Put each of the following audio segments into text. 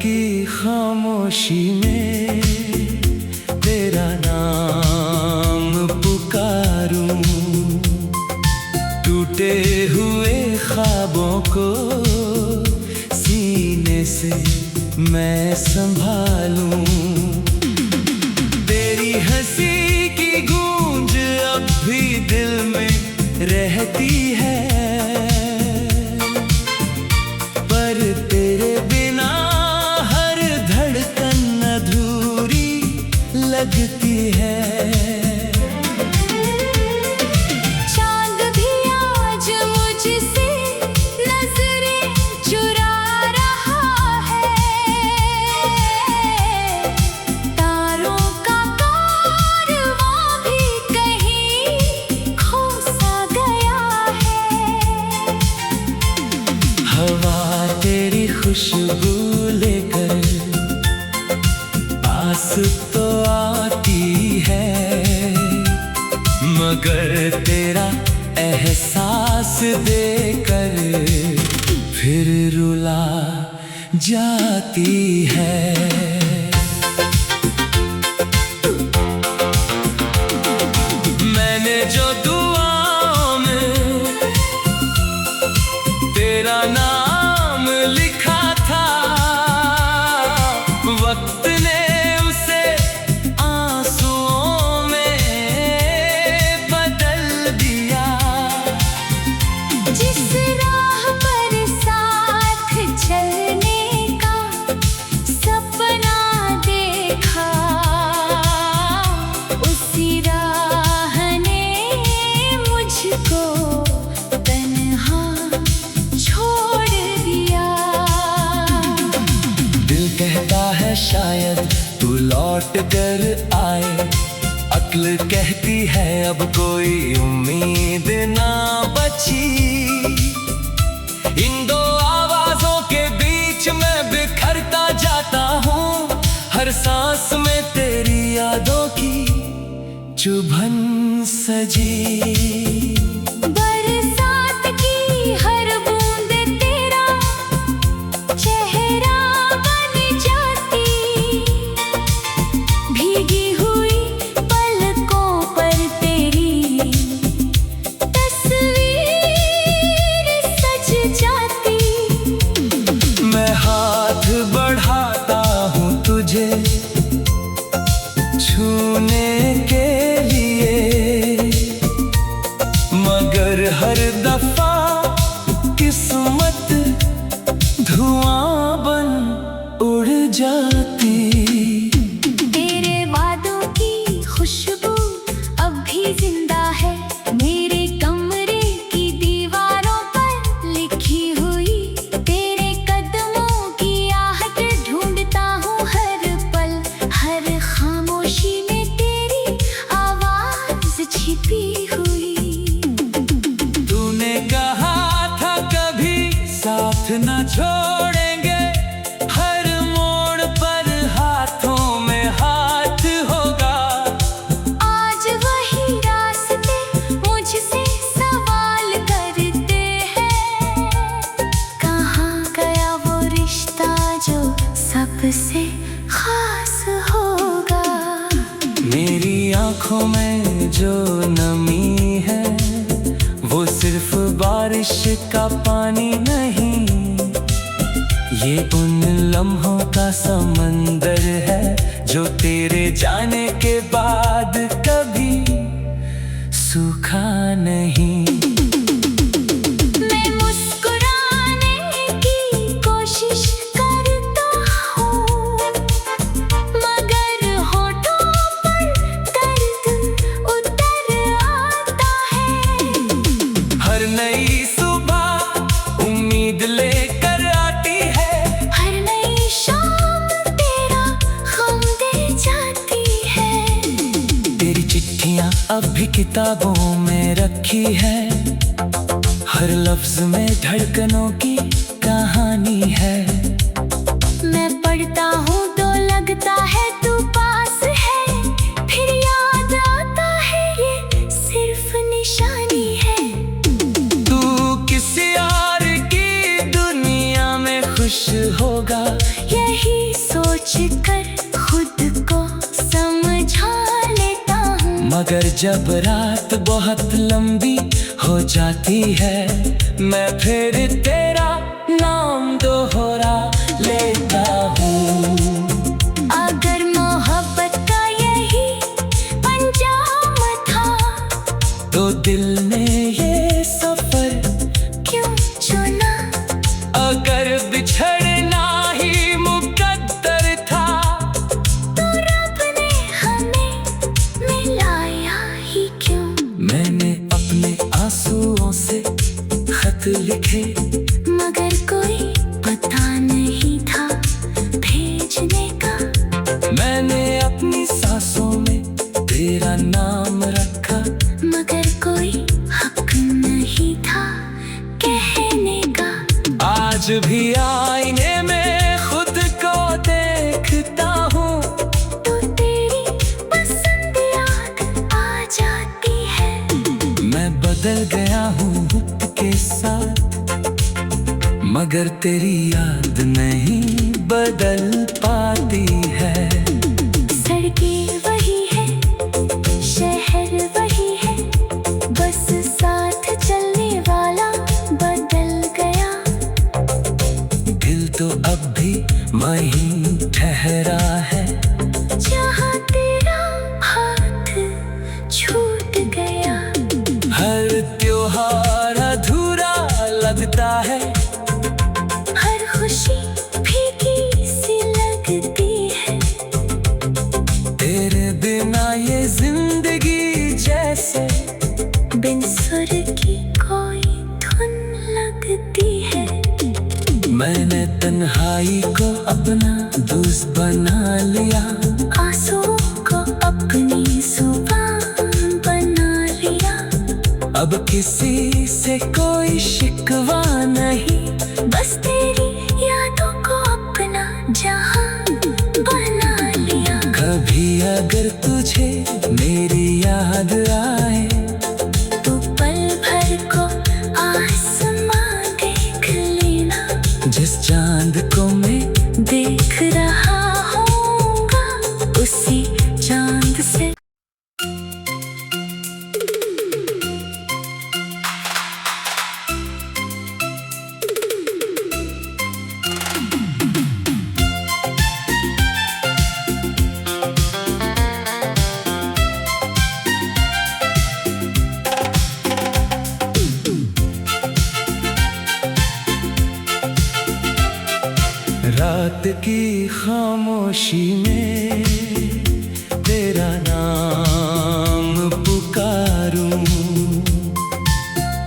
की खामोशी में तेरा नाम पुकारूं, टूटे हुए ख्वाबों को सीने से मैं संभालूं। तेरी हंसी की गूंज अब भी दिल में रहती है, पर तेरे बिना हर धड़कन अधूरी लगती है। चांद भी आज मुझसे नजरें चुरा रहा है, तारों का कारवां भी कहीं खो सा गया है। हवा तेरी खुशबू लेकर पास तो आती है, मगर तेरा एहसास देकर फिर रुला जाती है। मैंने जो दुआओं में तेरा नाम लिखा था, वक्त ने उसे आंसुओं में बदल दिया। जिस राह पर साथ चलने का सपना देखा, उसी राह ने मुझको तन्हा छोड़ दिया। दिल कहता है शायद तू लौट कर आए, अक्ल कहती है अब कोई उम्मीद ना बची। इन दो आवाजों के बीच मैं बिखरता जाता हूँ, हर सांस में तेरी यादों की चुभन सजी। बरसात की हर बूंद तेरा चेहरा बन जाती, भीगी हुई पलकों पर तेरी तस्वीर सज जाती। मैं हाथ बढ़ाता हूँ तुझे छूने के लिए, मगर हर दफा किस्मत धुआं बन उड़ जाती। तेरे वादों की खुशबू अब भी जिंदा है, मेरे कमरे की दीवारों पर लिखी हुई। तेरे कदमों की आहट ढूंढता हूँ हर पल, हर खामोशी में तेरी आवाज छिपी हुई। तूने कहा था कभी साथ न छोड़ेंगे, हर मोड़ पर हाथों में हाथ होगा। आज वही रास्ते मुझसे सवाल करते हैं, कहाँ गया वो रिश्ता जो सबसे खास होगा। मेरी आंखों में जो नमी है वो सिर्फ बारिश का पानी नहीं, ये उन लम्हों का समंदर है जो तेरे जाने के बाद कभी सूखा नहीं। मैं मुस्कुराने की कोशिश करता हूँ, मगर होठों पर दर्द उतर आता है। हर नई सुबह उम्मीद लेकर आती है, हर नई शाम तेरा गम दे जाती है। तेरी चिट्ठियां अब भी किताबों में रखी है, हर लफ्ज में धड़कनों की कहानी है। मैं पढ़ता हूँ तो लगता है तू पास है, फिर याद आता है ये सिर्फ निशानी है। तू किसी और की दुनिया में खुश होगा, यही मगर जब रात बहुत लंबी हो जाती है, मैं फिर तेरा नाम दोहरा लेता हूँ। अगर मोहब्बत का यही अंजाम था, तो दिल ने ये सफर क्यों चुना? अगर बिछड़ना ही मुकद्दर था, तो रब ने हमें मिलाया ही क्यों? मैंने अपने आंसुओं से खत लिखे, मगर कोई पता नहीं था भेजने का। मैंने अपनी सांसों में तेरा नाम रखा, मगर कोई हक नहीं था कहने का। आज भी आईने में खुद को देखता हूँ, तो तेरी पसंद याद आ जाती है। मैं बदल गया हूँ वक्त के साथ, मगर तेरी याद नहीं बदल पाती है। सड़कें वही है, शहर वही है, बस साथ चलने वाला बदल गया। दिल तो अब भी वहीं ठहरा है, जहाँ तेरा हाथ छूट गया। हर त्योहार अधूरा लगता है, हर खुशी फीकी सी लगती है। तेरे बिना ये जिंदगी जैसे बिन सुर की कोई धुन लगती है। मैंने तन्हाई को अपना दोस्त बना लिया, आंसुओं को अपनी जुबान बना लिया। अब किसी से कोई शिकवा नहीं, बस तेरी यादों को अपना जहां बना लिया। कभी अगर तुझे मेरी याद आए, तो पल भर को आसमां देख लेना, जिस चांद को मैं देख रहा होगा उसी चांद से। रात की खामोशी में तेरा नाम पुकारूं,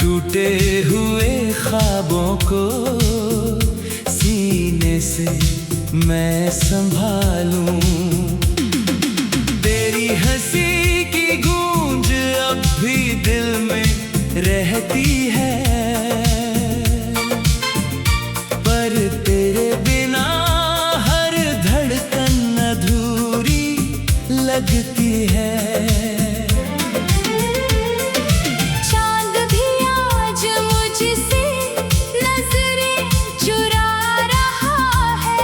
टूटे हुए ख्वाबों को सीने से मैं संभालूं। तेरी हंसी की गूंज अब भी दिल में रहती है, पर तेरे बिना हर धड़कन अधूरी लगती है। चांद भी आज मुझसे नजरें चुरा रहा है,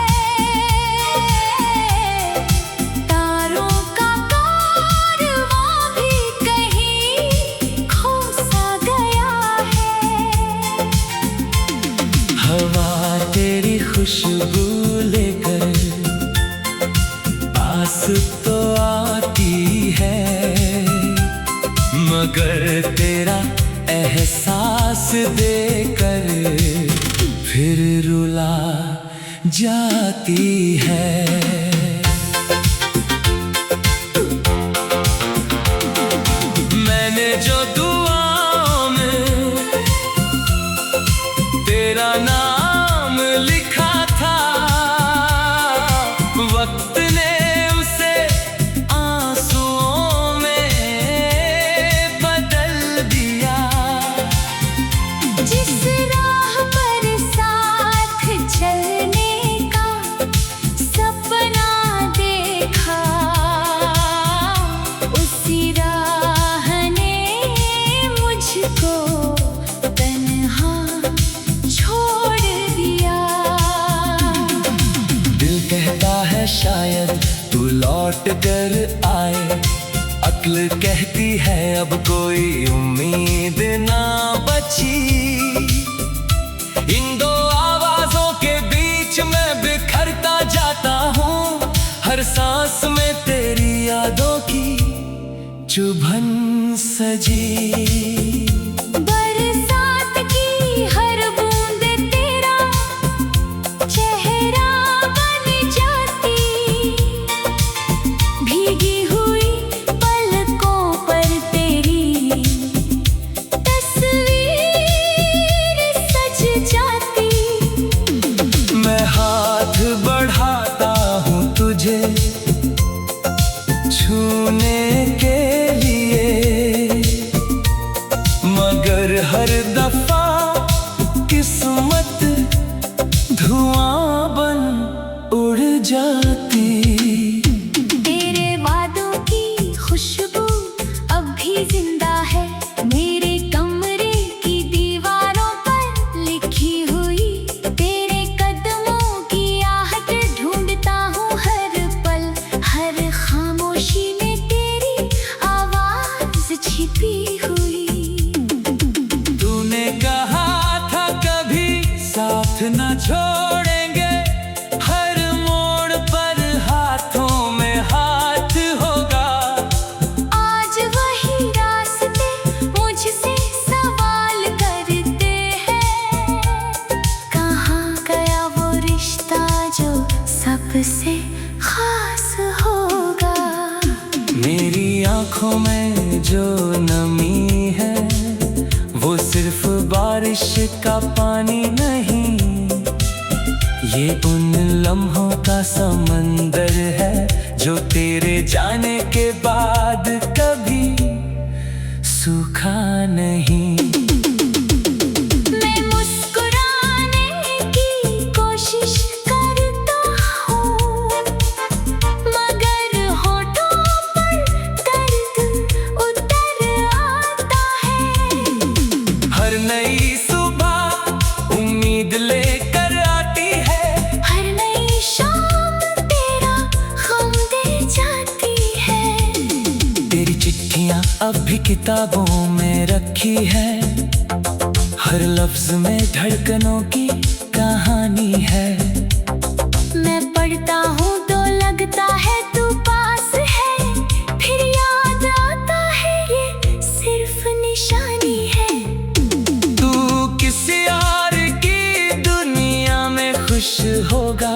तारों का कारवां भी कहीं खो सा गया है। हवा तेरी खुशबू लेकर पास तो आती है, मगर तेरा एहसास देकर फिर रुला जाती है। मैंने जो दुआओं में तेरा नाम लिखा था, वक्त ने उसे आंसुओं में बदल दिया। जिस राह पर साथ चलने का सपना देखा, उसी राह ने मुझको तन्हा छोड़ दिया। दिल कहता है शायद तू लौट कर आए, अक्ल कहती है अब कोई उम्मीद ना बची। इन दो आवाजों के बीच मैं बिखरता जाता हूँ, हर सांस में तेरी यादों की चुभन सजी। बरसात की हर बूंद तेरा चेहरा बन जाती, भीगी हुई पलकों पर तेरी तस्वीर सज जाती। मैं हाथ बढ़ाता हूँ तुझे छूने के लिए, मगर हर दफा किस्मत धुआं बन उड़ जाती। तेरे वादों की खुशबू अब भी जिंदा है मेरे कमरे की दीवारों पर लिखी हुई। तेरे कदमों की आहट ढूंढता हूँ हर पल, हर खामोशी में तेरी आवाज छिपी हुई। तूने कहा था कभी साथ न छोड़ेंगे, हर मोड़ पर हाथों में हाथ होगा। आज वही रास्ते मुझसे सवाल करते हैं, कहाँ गया वो रिश्ता जो सबसे खास होगा। मेरी आंखों में जो नमी है वो सिर्फ बारिश का पानी नहीं, ये उन लम्हों का समंदर है जो तेरे जाने के बाद कभी सूखा नहीं। मैं मुस्कुराने की कोशिश करता हूँ, मगर होठों पर दर्द उतर आता है। हर नई सुबह उम्मीद लेकर आती है, हर नई शाम तेरा गम दे जाती है। तेरी चिट्ठियां अब भी किताबों में रखी है, हर लफ्ज में धड़कनों की कहानी है। मैं पढ़ता हूँ तो लगता है तू पास है, फिर याद आता है ये सिर्फ निशानी है। तू किसी और की दुनिया में खुश होगा,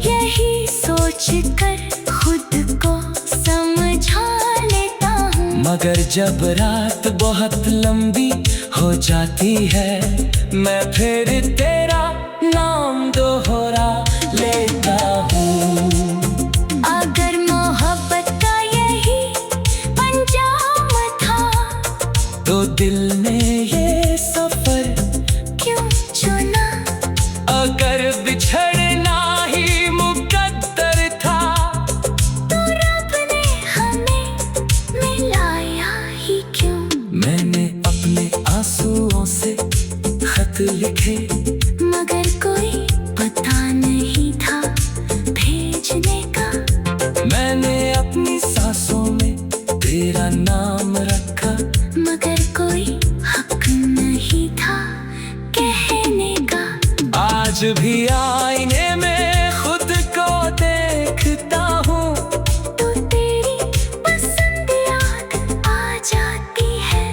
यही सोच कर खुद को समझा लेता हूँ। मगर जब रात बहुत लंबी हो जाती है मैं फिर तेरा नाम दोहरा लेता हूँ। अगर मोहब्बत का यही अंजाम था तो दिल ने ये सफर क्यों चुना। अगर बिछड़ना ही मुकद्दर था तो रब ने हमें मिलाया ही क्यों। मैंने अपने आंसुओं से खत लिखे, मगर कोई पता नहीं था भेजने का। मैंने अपनी सांसों में तेरा नाम रखा, मगर कोई हक नहीं था कहने का। आज भी आईने में खुद को देखता हूँ, तो तेरी पसंद याद आ जाती है।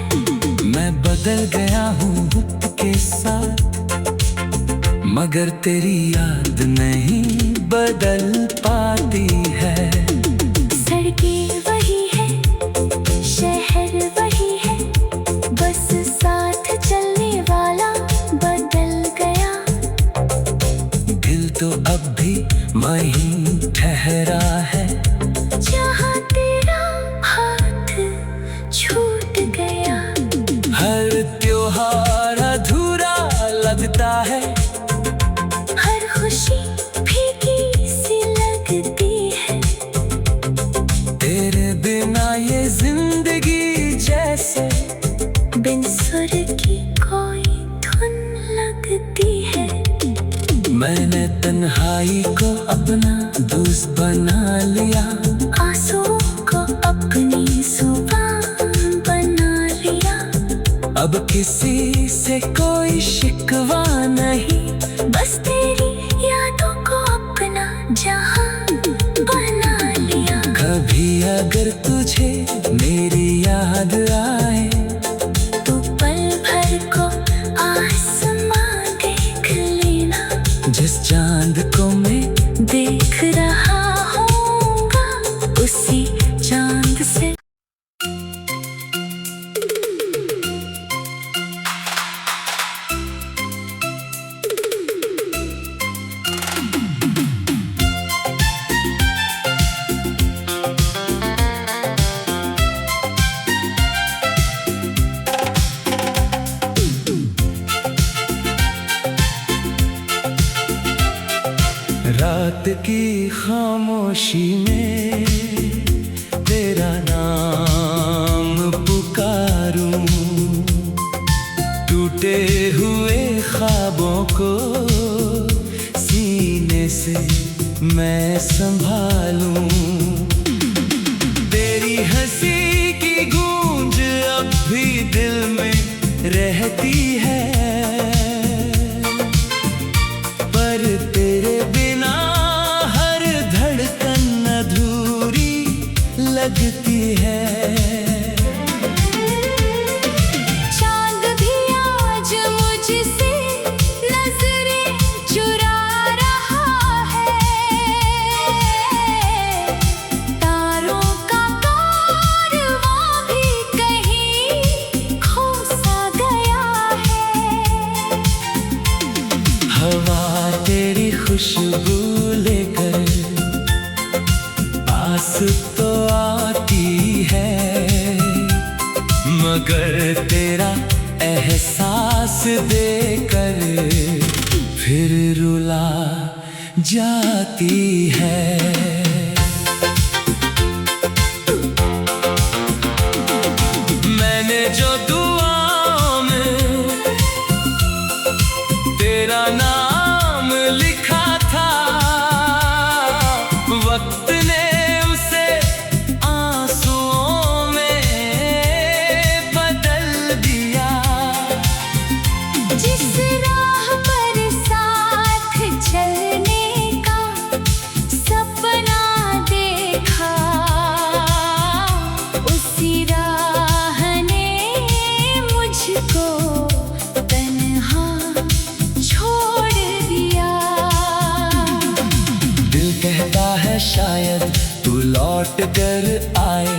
मैं बदल गया हूँ वक्त के साथ, मगर तेरी याद नहीं बदल पाती है। सड़कें वही है, शहर वही है, बस साथ चलने वाला बदल गया। दिल तो अब भी वहीं ठहरा है, जहाँ तेरा हाथ छूट गया। हर त्योहार अधूरा लगता है, हर खुशी फीकी सी लगती है। तेरे बिना ये जिंदगी जैसे बिन सुर की कोई धुन लगती है। मैंने तन्हाई को अपना दोस्त बना लिया, आंसुओं को अपनी जुबान अब किसी से कोई शिकवा नहीं, बस तेरी यादों को अपना जहां बना लिया। कभी अगर तुझे मेरी याद आए तो पल भर को आसमां देख लेना, जिस चांद को मैं देख रहा होगा उसी चांद से। रात की खामोशी में तेरा नाम पुकारूं, टूटे हुए ख्वाबों को सीने से मैं संभालूं। तेरी हंसी की गूंज अब भी दिल में रहती है, पर तेरे बिना हर धड़कन अधूरी लगती है। चांद भी आज मुझसे नजरें चुरा रहा है, तारों का कारवां भी कहीं खो सा गया है। हवा तेरी खुशबू लेकर पास तो आती है, मगर तेरा एहसास देकर फिर रुला जाती है। मैंने जो दुआओं में तेरा नाम लिखा था, वक्त ने उसे आंसुओं में बदल दिया। जिस राह पर साथ चलने का सपना देखा, उसी राह ने मुझको तन्हा छोड़ दिया। दिल कहता है शायद तू लौट कर आए,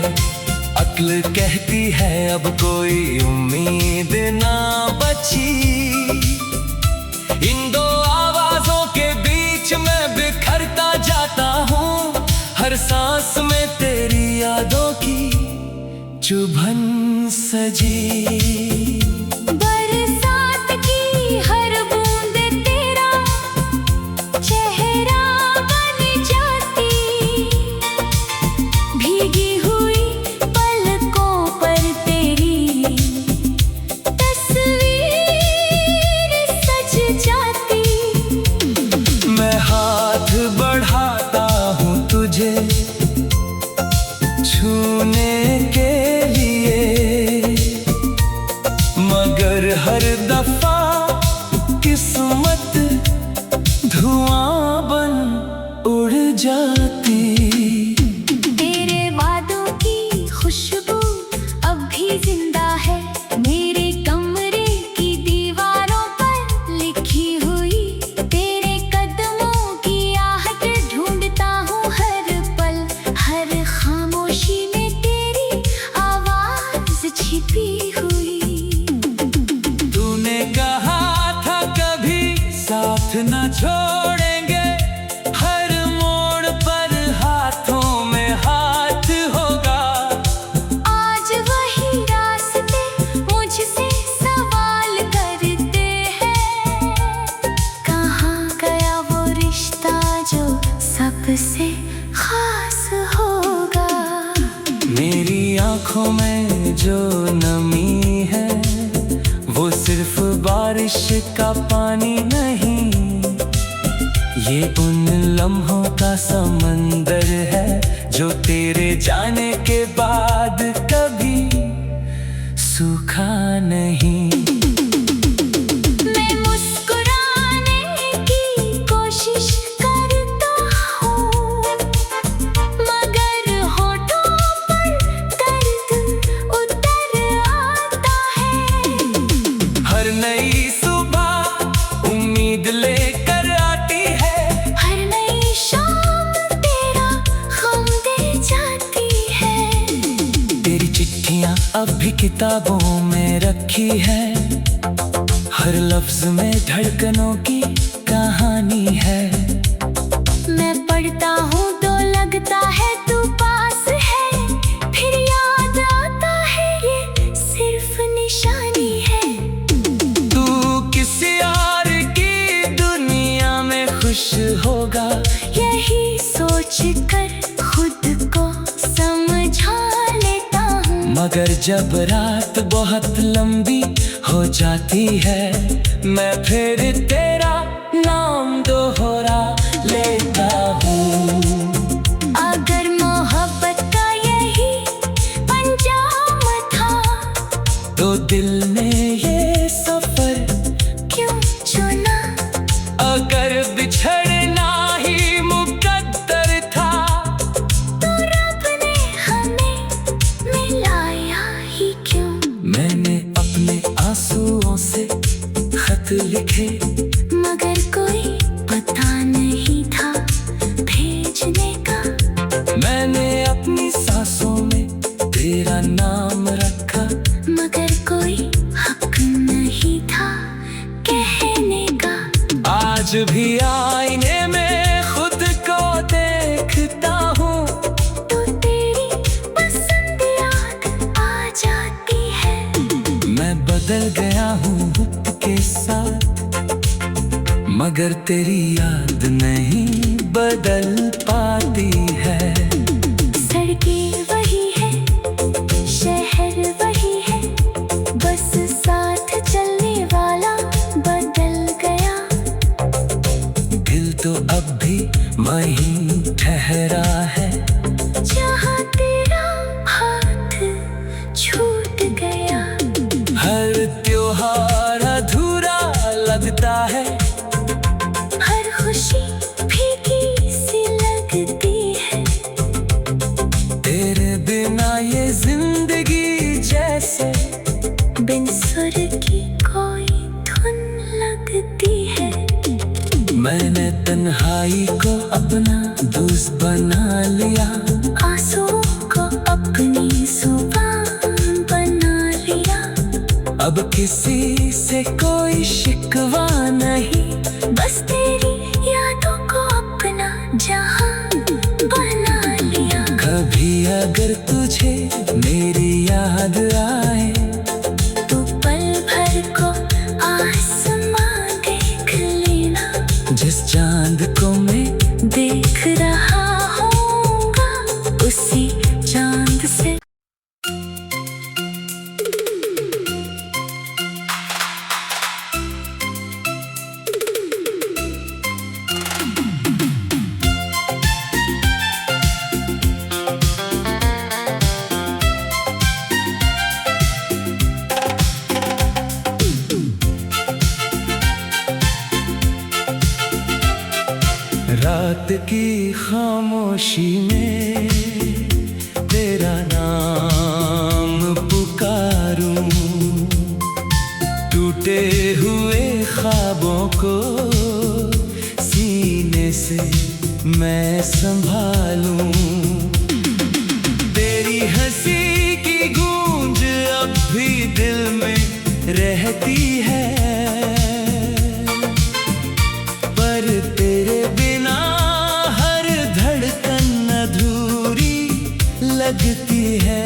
अक्ल कहती है अब कोई उम्मीद ना बची। इन दो आवाजों के बीच मैं बिखरता जाता हूँ, हर सांस में तेरी यादों की चुभन सजी। बरसात की हर बूंद तेरा चेहरा बन जाती, भीगी हुई पलकों पर तेरी तस्वीर सज जाती। मैं हाथ बढ़ाता हूँ तुझे छूने के लिए, मगर हर दफा किस्मत धुआं बन उड़ जाती। तेरे वादों की खुशबू अब भी जिंदा है, मेरे कमरे की दीवारों पर लिखी हुई। तेरे कदमों की आहट ढूंढता हूँ हर पल, हर खामोशी में तेरी आवाज छिपी हुई। तूने कहा था कभी साथ न छोड़ेंगे, हर मोड़ पर हाथों में हाथ होगा। आज वही रास्ते मुझसे सवाल करते हैं, कहाँ गया वो रिश्ता जो सबसे खास होगा। मेरी आंखों में जो नमी है वो सिर्फ बारिश का पानी नहीं, ये उन लम्हों का समंदर है जो तेरे जाने के बाद कभी सूखा नहीं। अब भी किताबों में रखी है, हर लफ्ज में धड़कनों की कहानी है। मैं पढ़ता हूँ तो लगता है तू पास है, फिर याद आता है ये सिर्फ निशानी है। तू किसी और की दुनिया में खुश होगा, यही सोच कर खुद को समझा लेता हूँ। मगर जब रात बहुत लंबी हो जाती है, मैं फिर तेरा नाम दोहरा लेता हूँ। अगर मोहब्बत का यही अंजाम था, तो दिल ने ये सफर क्यों चुना? अगर बिछड़ना ही मुकद्दर था, तो रब ने हमें मिलाया ही क्यों? मैंने अपने आंसुओं से खत लिखे, मगर कोई पता नहीं था भेजने का। मैंने अपनी सांसों में तेरा नाम रखा, मगर कोई हक नहीं था कहने का। आज भी आईने में खुद को देखता हूँ, तो तेरी पसंद याद आ जाती है। मैं बदल गया हूँ वक्त के साथ, मगर तेरी याद नहीं बदल पाती है। सड़कें वही है, शहर वही है, बस साथ चलने वाला बदल गया। दिल तो अब भी वहीं ठहरा है, जहाँ तेरा हाथ छूट गया। हर त्योहार अधूरा लगता है, हर खुशी फीकी सी लगती है। तेरे बिना ये जिंदगी जैसे बिन सुर की कोई धुन लगती है। मैंने तन्हाई को अपना दोस्त बना लिया, आंसुओं को अपनी जुबान बना लिया। अब किसी से कोई शिकवा नहीं, बस तेरी यादों को अपना जहां बना लिया। कभी अगर तुझे मेरी याद आए, तो पल भर को आसमां देख लेना। जिस चांद को मैं देख रहा होगा उसी चांद से। रात की खामोशी में तेरा नाम पुकारूं, टूटे हुए ख्वाबों को सीने से मैं संभालूं। तेरी हंसी की गूंज अब भी दिल में रहती है, पर तेरे बिना हर धड़कन अधूरी लगती है।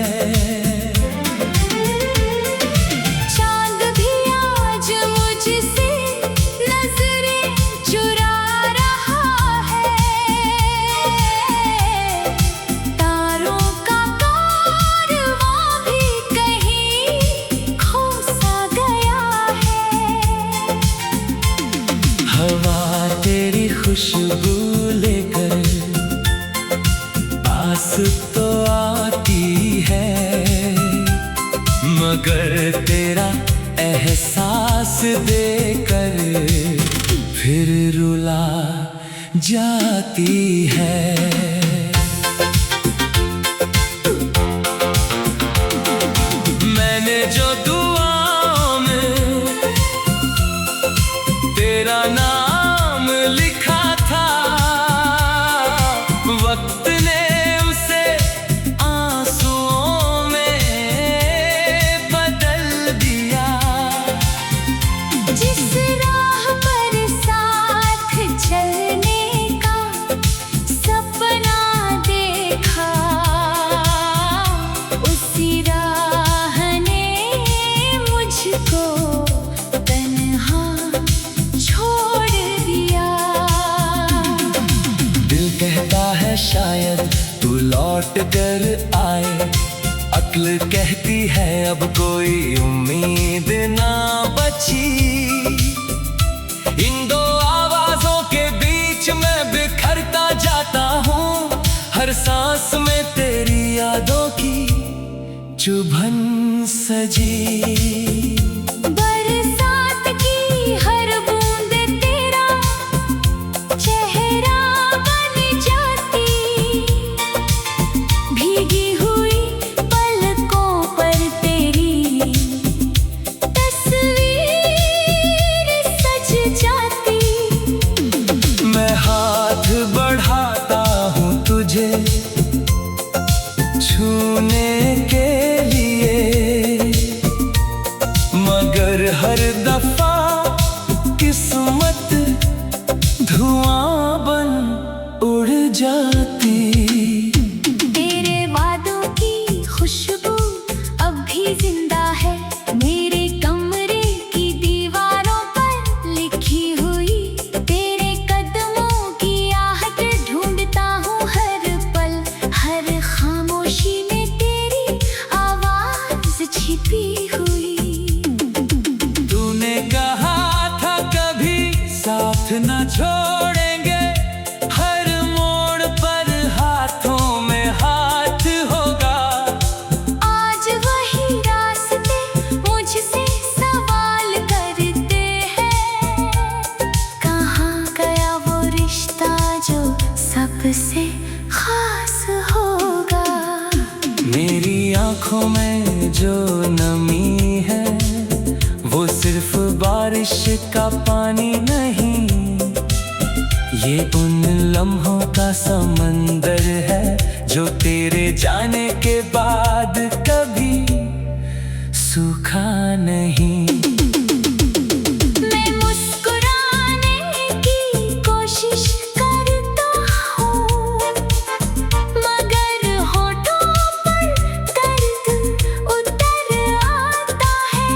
चांद भी आज मुझसे नजरें चुरा रहा है। तारों का कारवां भी कहीं खो सा गया है। हवा तेरी खुशबू लेकर पास तो आती है, मगर तेरा एहसास देकर फिर रुला जाती है। मैंने जो दुआओं में तेरा नाम लिखा था, वक्त ने उसे आंसुओं में लौट कर आए। अक्ल कहती है अब कोई उम्मीद ना बची। इन दो आवाजों के बीच मैं बिखरता जाता हूँ। हर सांस में तेरी यादों की चुभन सजी। बरसात की हर बूंद तेरा चेहरा बन जाती। भीगी हुई पलकों पर तेरी तस्वीर सज जाती। मैं हाथ बढ़ाता हूँ तुझे छूने के लिए, मगर हर दफा किस्मत धुआं बन उड़ जाती। तेरे वादों की खुशबू अब भी जिंदा है मेरे कमरे की दीवारों पर लिखी हुई। तेरे कदमों की आहट ढूंढता हूँ हर पल। हर खामोशी में तेरी आवाज छिपी हुई। तूने कहा था कभी साथ न छोड़ेंगे। हर मोड़ पर हाथों में हाथ होगा। आज वही रास्ते मुझसे सवाल करते हैं। कहाँ गया वो रिश्ता जो सबसे खास होगा। मेरी आंखों में जो नमी है वो सिर्फ बारिश का पानी नहीं। ये उन लम्हों का समंदर है जो तेरे जाने के बाद कभी सूखा नहीं। मैं मुस्कुराने की कोशिश करता हूँ, मगर होठों पर दर्द उतर आता है।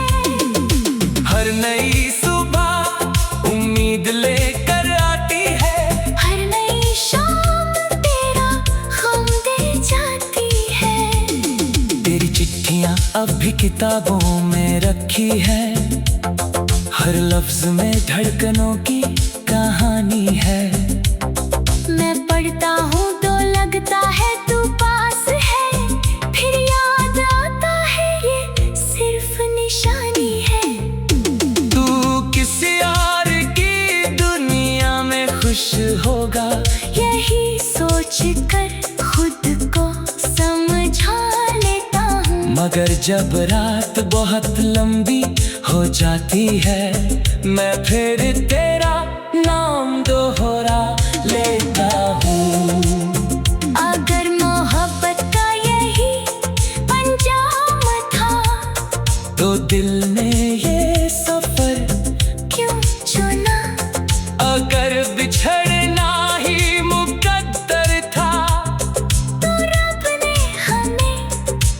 हर नई सुबह उम्मीद लेकर आती है। हर नई शाम तेरा गम दे जाती है। तेरी चिट्ठियां अब भी किताबों में रखी है। हर लफ्ज में धड़कनों की कहानी है। मैं पढ़ता हूँ तो लगता है तू पास है। फिर याद आता है ये सिर्फ निशानी है। तू किसी और की दुनिया में खुश होगा। यही सोच कर खुद को समझा लेता हूँ। मगर जब रात बहुत लंबी हो जाती है मैं फिर तेरा नाम दोहरा लेता हूँ। अगर मोहब्बत का यही अंजाम था तो दिल ने ये सफर क्यों चुना। अगर बिछड़ना ही मुकद्दर था तो रब ने हमें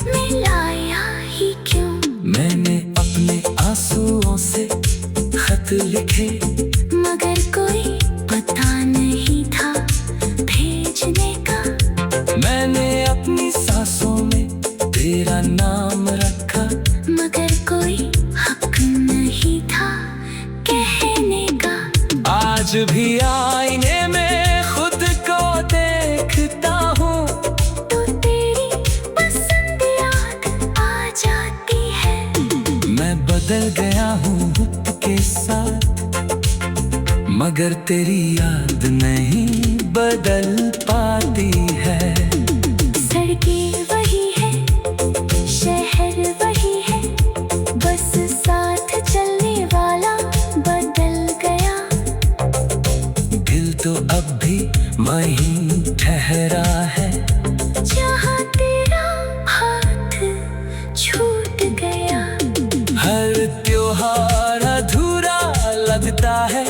मिलाया ही क्यों। मैंने अपने आंसुओं से खत लिखे, मगर कोई पता नहीं था भेजने का। मैंने अपनी सांसों में तेरा नाम रखा, मगर कोई हक नहीं था कहने का। आज भी आईने में खुद को देखता हूँ तो तेरी पसंद याद आ जाती है। मैं बदल गया हूँ वक्त के साथ, मगर तेरी याद नहीं बदल पाती है। सड़कें वही है, शहर वही है, बस साथ चलने वाला बदल गया। दिल तो अब भी वहीं ठहरा है जहाँ तेरा हाथ छूट गया। हर त्योहार अधूरा लगता है